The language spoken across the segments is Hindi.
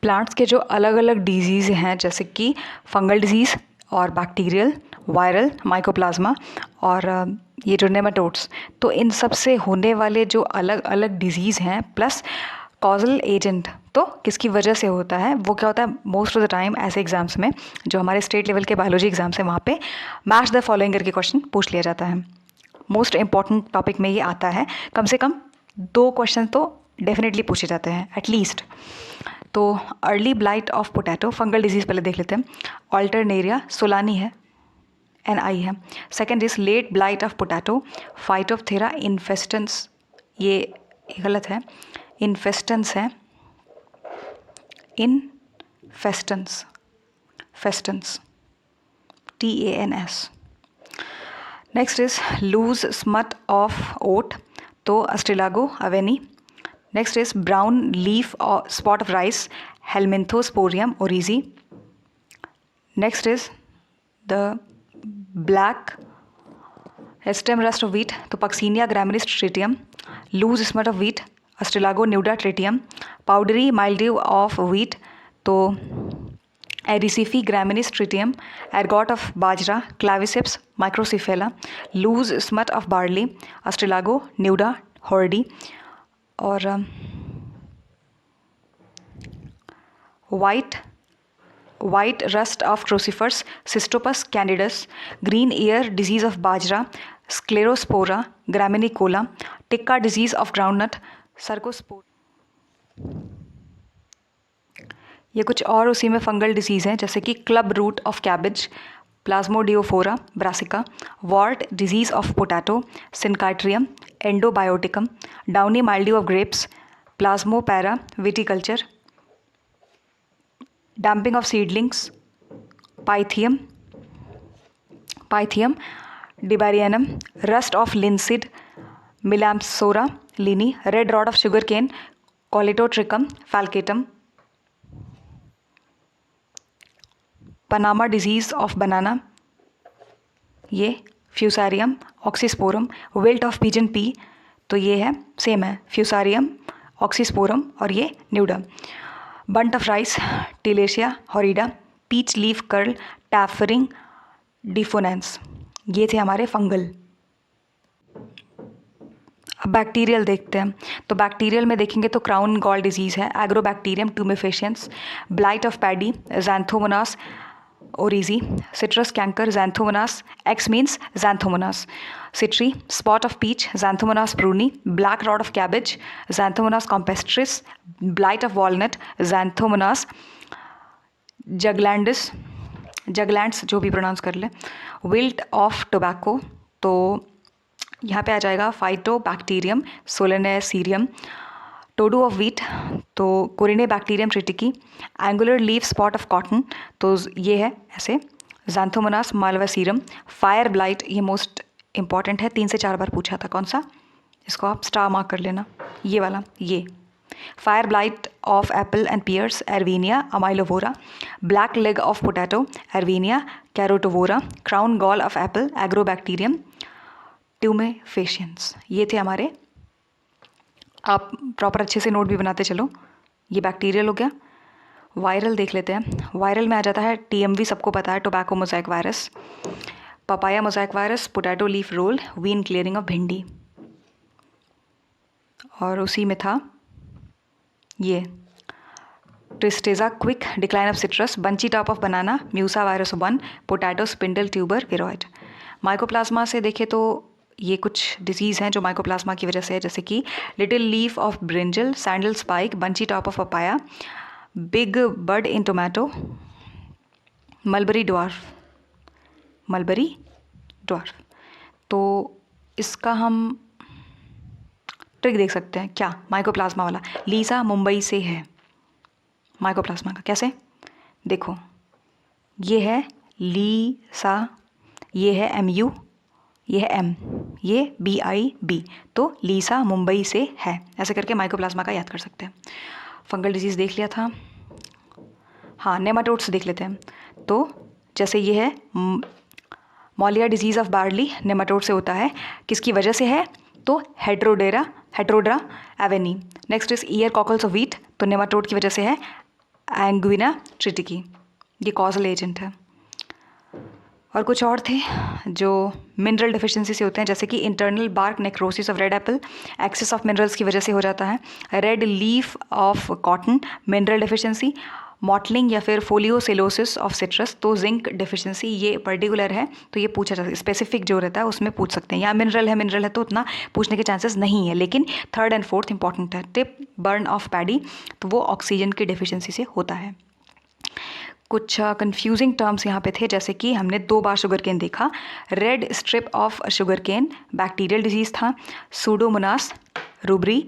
प्लांट्स के जो अलग अलग डिजीज़ हैं जैसे कि फंगल डिजीज़ और बैक्टीरियल, वायरल, माइकोप्लाज्मा और ये जो नेमाटोड्स, तो इन सब से होने वाले जो अलग अलग डिजीज़ हैं प्लस कॉजल एजेंट, तो किसकी वजह से होता है, वो क्या होता है मोस्ट ऑफ द टाइम ऐसे एग्जाम्स में जो हमारे स्टेट लेवल के बायोलॉजी एग्जाम्स हैं वहाँ पे मैच द फॉलोइंग करके क्वेश्चन पूछ लिया जाता है। मोस्ट इंपॉर्टेंट टॉपिक में ये आता है, कम से कम 2 क्वेश्चन तो डेफिनेटली पूछे जाते हैं एटलीस्ट। तो early blight of potato, fungal disease पहले देख लेते हैं। ऑल्टरनेरिया सोलानी है, NI है। Second is late blight of potato, Phytophthora infestans, ये गलत है, इन्फेस्टेंस है, infestans, festans, TANS। Next is loose smut of oat, तो Ustilago avenae. Next is brown leaf spot of rice, Helminthosporium oryzae. Next is the black stem rust of wheat, तो Puccinia graminis tritium. Loose smut of wheat, अस्ट्रेलागो न्यूडा tritium. Powdery mildew of wheat, तो Erysiphe graminis tritium. Ergot of bajra, Claviceps microcephala. Loose smut of barley, Ustilago nuda hordei. और white rust of crucifers, Cystopus candidus. Green ear disease of bajra, Sclerospora graminicola. Tikka disease of groundnut, Cercospora. ये कुछ और उसी में फंगल डिजीज़ हैं जैसे कि club root of cabbage, Plasmodiophora brassicae. Wart disease of potato, Synchytrium endobioticum. Downy mildew of grapes, Plasmopara viticulture. Damping off seedlings, Pythium debaryanum. Rust of linseed, Melampsora lini. Red rot of sugar cane, Colletotrichum falcatum. Panama disease of banana, ये Fusarium oxysporum. Wilt of pigeon pea, तो ये है सेम है, फ्यूसारियम ऑक्सीस्पोरम और ये nuda. Bunt of rice, Tilletia horrida. Peach leaf curl, Taphrina डिफोनेंस। ये थे हमारे फंगल। अब बैक्टीरियल देखते हैं, तो बैक्टीरियल में देखेंगे तो क्राउन गॉल डिजीज़ है, Agrobacterium tumefaciens. Blight of paddy, Xanthomonas oryzae. Citrus canker, Xanthomonas, X means Xanthomonas citri. Spot of peach, Xanthomonas pruni. Black rot of cabbage, Xanthomonas campestris. Blight of walnut, Xanthomonas juglandis जो भी प्रोनाउंस कर ले। विल्ट ऑफ टोबैको, तो यहाँ पे आ जाएगा फाइटोबैक्टीरियम सोलेनेसीरियम। टोडू ऑफ वीट, तो Corynebacterium tritici. Angular leaf spot of cotton, तो ये है ऐसे, ज़ैंथोमोनास मालवासीरम। फायर ब्लाइट, ये मोस्ट इंपॉर्टेंट है, 3 से 4 बार पूछा था, कौन सा, इसको आप स्टार मार्क कर लेना, ये वाला, ये fire blight of apple and pears, Erwinia amylovora. Black leg of potato, Erwinia carotovora. Crown gall of apple, Agrobacterium tumefaciens. ये थे हमारे, आप प्रॉपर अच्छे से नोट भी बनाते चलो। ये बैक्टीरियल हो गया। वायरल देख लेते हैं। वायरल में आ जाता है TMV, सबको पता है, tobacco mosaic virus. Papaya mosaic virus, potato leaf roll, vein clearing of bhindi. और उसी में था ये tristeza quick decline of citrus, bunchy top of banana, Musa virus 1, potato spindle tuber viroid. Mycoplasma से देखें तो ये कुछ डिजीज़ हैं जो माइकोप्लाज्मा की वजह से है, जैसे कि little leaf of brinjal, sandal spike, bunchy top of papaya, big bud in tomato, mulberry dwarf. तो इसका हम ट्रिक देख सकते हैं क्या, माइकोप्लाज्मा वाला। लीसा मुंबई से है माइकोप्लाज्मा का, कैसे देखो, ये है लीसा, ये है MU, ये है M, ये BIB, तो लीसा मुंबई से है, ऐसे करके माइकोप्लाज्मा का याद कर सकते हैं। फंगल डिजीज़ देख लिया था। हाँ, नेमाटोड्स देख लेते हैं। तो जैसे ये है molya disease of barley, nematode से होता है, किसकी वजह से है, तो Heterodera avenae. Next is ear cockles of wheat, तो नेमाटोड की वजह से है। एंगुइना ट्रिटिकी, ये कॉजल एजेंट है। और कुछ और थे जो मिनरल डिफिशिएंसी से होते हैं, जैसे कि internal bark necrosis of red apple, excess of minerals की वजह से हो जाता है। Red leaf of cotton mineral deficiency, mottling या फिर फोलियोसेलोसिस ऑफ सिट्रस, तो जिंक डिफिशिएंसी ये पर्टिकुलर है तो ये पूछा जा सकता है, स्पेसिफिक जो रहता है उसमें पूछ सकते हैं। या मिनरल है तो उतना पूछने के चांसेस नहीं है, लेकिन थर्ड एंड फोर्थ इंपॉर्टेंट है। टिप बर्न ऑफ पैडी, तो वो ऑक्सीजन की डिफिशिएंसी से होता है। कुछ कंफ्यूजिंग टर्म्स यहाँ पे थे, जैसे कि हमने 2 बार शुगर केन देखा। Red stripe of sugar cane bacterial disease था, सूडोमोनास रूबरी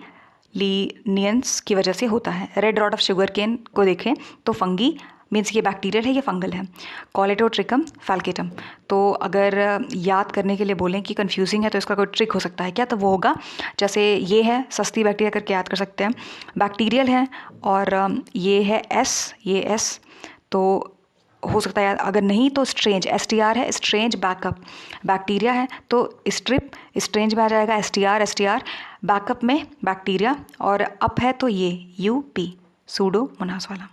लीनियंस की वजह से होता है। Red rot of sugar cane को देखें तो फंगी मीन्स ये बैक्टीरियल है, ये फंगल है। कॉलेटोट्रिकम फैल्केटम, तो अगर याद करने के लिए बोलें कि कंफ्यूजिंग है तो इसका कोई ट्रिक हो सकता है क्या, तो वो होगा जैसे ये है सस्ती बैक्टीरिया करके याद कर सकते हैं, बैक्टीरियल है और ये है एस, ये एस, तो हो सकता है अगर नहीं तो स्ट्रेंज, STR है, स्ट्रेंज बैकअप, बैक्टीरिया है तो स्ट्रिप स्ट्रेंज में आ जाएगा, STR बैकअप में बैक्टीरिया, और अप है तो ये UP सूडोमोनास वाला।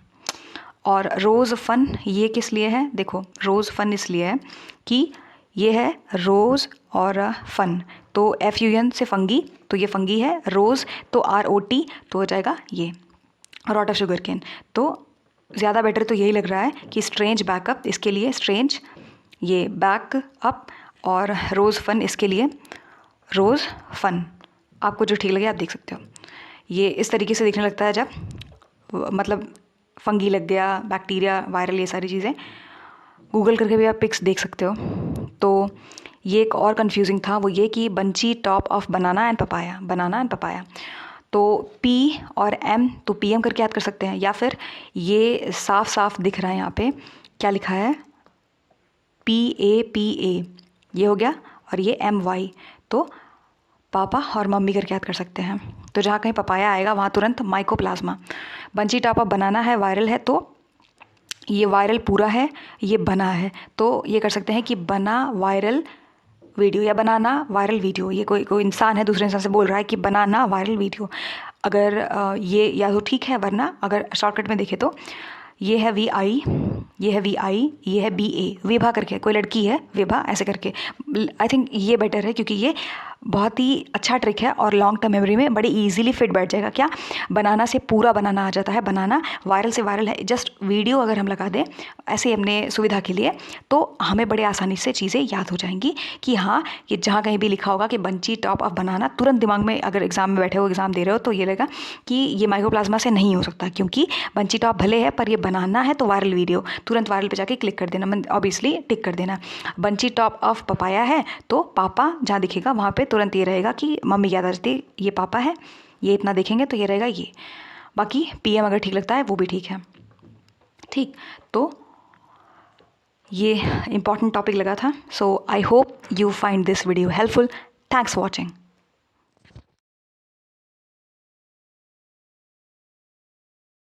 और रोज़ फन ये किस लिए है, देखो रोज़ फन इसलिए है कि ये है रोज़ और फन, तो FUN से फंगी, तो ये फंगी है। रोज़ तो ROT तो हो जाएगा ये रॉट ऑफ शुगर केन। तो ज़्यादा बेटर तो यही लग रहा है कि स्ट्रेंज बैकअप, इसके लिए स्ट्रेंज ये बैक अप, और रोज़ फन इसके लिए रोज़ फन। आपको जो ठीक लगे आप देख सकते हो। ये इस तरीके से दिखने लगता है जब मतलब फंगी लग गया, बैक्टीरिया, वायरल, ये सारी चीज़ें गूगल करके भी आप पिक्स देख सकते हो। तो ये एक और कंफ्यूजिंग था, वो ये कि bunchy top of banana and papaya, banana and papaya, तो P और M तो PM करके याद कर सकते हैं, या फिर ये साफ साफ दिख रहा है यहाँ पे क्या लिखा है PAPA, ये हो गया, और ये MY, तो पापा और मम्मी करके याद कर सकते हैं। तो जहाँ कहीं पपाया आएगा वहाँ तुरंत माइकोप्लाज्मा। बंची टॉप ऑफ बनाना है, वायरल है, तो ये वायरल पूरा है, ये बना है, तो ये कर सकते हैं कि बना वायरल वीडियो या बनाना वायरल वीडियो। ये कोई इंसान है दूसरे इंसान से बोल रहा है कि बनाना वायरल वीडियो, अगर ये या तो ठीक है, वरना अगर शॉर्टकट में देखें तो ये है VI, ये है VI, ये है BA, विभा करके, कोई लड़की है विभा ऐसे करके। आई थिंक ये बेटर है क्योंकि ये बहुत ही अच्छा ट्रिक है और लॉन्ग टर्म मेमोरी में बड़ी इजीली फिट बैठ जाएगा। क्या बनाना से पूरा बनाना आ जाता है, बनाना वायरल से वायरल है, जस्ट वीडियो अगर हम लगा दें ऐसे अपने सुविधा के लिए तो हमें बड़े आसानी से चीज़ें याद हो जाएंगी कि हाँ ये जहाँ कहीं भी लिखा होगा कि बंची टॉप ऑफ बनाना, तुरंत दिमाग में अगर एग्जाम में बैठे हो, एग्जाम दे रहे हो, तो ये लगेगा कि ये माइकोप्लाज्मा से नहीं हो सकता, क्योंकि बंची टॉप भले है पर ये बनाना है तो वायरल वीडियो, तुरंत वायरल पे जाके क्लिक कर देना, ऑब्वियसली टिक कर देना। बंची टॉप ऑफ पपाया है तो पापा जहाँ दिखेगा वहाँ पे तुरंत ये रहेगा कि मम्मी याद आ जाती है ये पापा है, ये इतना देखेंगे तो ये रहेगा ये। बाकी PM अगर ठीक लगता है वो भी ठीक है। ठीक, तो ये इम्पॉर्टेंट टॉपिक लगा था। So I hope you find this video helpful. Thanks for watching.